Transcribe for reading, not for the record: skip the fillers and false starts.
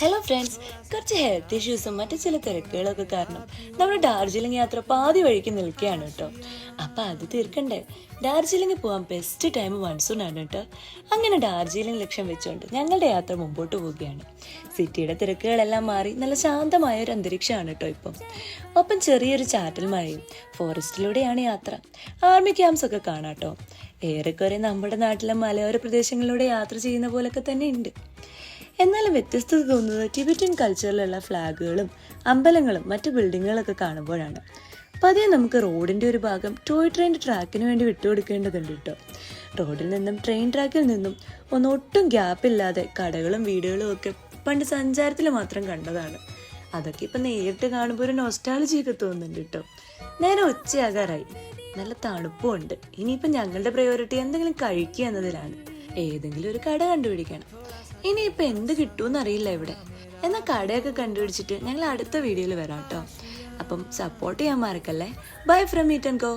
Hello friends, കുറച്ച് health ഇഷ്യൂസും മറ്റു ചില തിരക്കുകളൊക്കെ കാരണം നമ്മുടെ ഡാർജിലിംഗ് യാത്ര പാതി വഴിക്ക് നിൽക്കുകയാണ് കേട്ടോ. അപ്പം അത് തീർക്കണ്ടേ. ഡാർജിലിംഗ് പോകാൻ ബെസ്റ്റ് ടൈം മൺസൂൺ ആണ് കേട്ടോ. അങ്ങനെ ഡാർജിലിംഗ് ലക്ഷ്യം വെച്ചുകൊണ്ട് ഞങ്ങളുടെ യാത്ര മുമ്പോട്ട് പോവുകയാണ്. സിറ്റിയുടെ തിരക്കുകളെല്ലാം മാറി നല്ല ശാന്തമായ ഒരു അന്തരീക്ഷമാണ് കേട്ടോ ഇപ്പം. ഒപ്പം ചെറിയൊരു ചാറ്റൽ മഴയും. ഫോറസ്റ്റിലൂടെയാണ് യാത്ര. ആർമി ക്യാമ്പ്സ് ഒക്കെ കാണാം കേട്ടോ. ഏറെക്കുറെ നമ്മുടെ നാട്ടിലെ മലയോര പ്രദേശങ്ങളിലൂടെ യാത്ര ചെയ്യുന്ന പോലൊക്കെ തന്നെ ഉണ്ട്. എന്നാലും വ്യത്യസ്തത തോന്നുന്നത് ടിബറ്റൻ കൾച്ചറിലുള്ള ഫ്ലാഗുകളും അമ്പലങ്ങളും മറ്റു ബിൽഡിങ്ങുകളൊക്കെ കാണുമ്പോഴാണ്. പതിയെ നമുക്ക് റോഡിൻ്റെ ഒരു ഭാഗം ടോയ് ട്രെയിൻ ട്രാക്കിന് വേണ്ടി വിട്ടുകൊടുക്കേണ്ടതുണ്ട് കേട്ടോ. റോഡിൽ നിന്നും ട്രെയിൻ ട്രാക്കിൽ നിന്നും ഒട്ടും ഗ്യാപ്പില്ലാതെ കടകളും വീടുകളും ഒക്കെ പണ്ട് സഞ്ചാരത്തിൽ മാത്രം കണ്ടതാണ്. അതൊക്കെ ഇപ്പം നേരിട്ട് കാണുമ്പോൾ ഒരു നൊസ്റ്റാൾജിയൊക്കെ തോന്നുന്നുണ്ട് കേട്ടോ. നേരെ ഉച്ചയാകാറായി, നല്ല തണുപ്പും ഉണ്ട്. ഇനിയിപ്പം ഞങ്ങളുടെ പ്രയോറിറ്റി എന്തെങ്കിലും കഴിക്കുക എന്നതിലാണ്. ഏതെങ്കിലും ഒരു കട കണ്ടുപിടിക്കണം. ഇനിയിപ്പോൾ എന്ത് കിട്ടുമെന്ന് അറിയില്ല ഇവിടെ. എന്നാൽ കടയൊക്കെ കണ്ടുപിടിച്ചിട്ട് ഞങ്ങൾ അടുത്ത വീഡിയോയിൽ വരാം കേട്ടോ. അപ്പം സപ്പോർട്ട് ചെയ്യാൻ മറക്കല്ലേ. Bye from meet and go.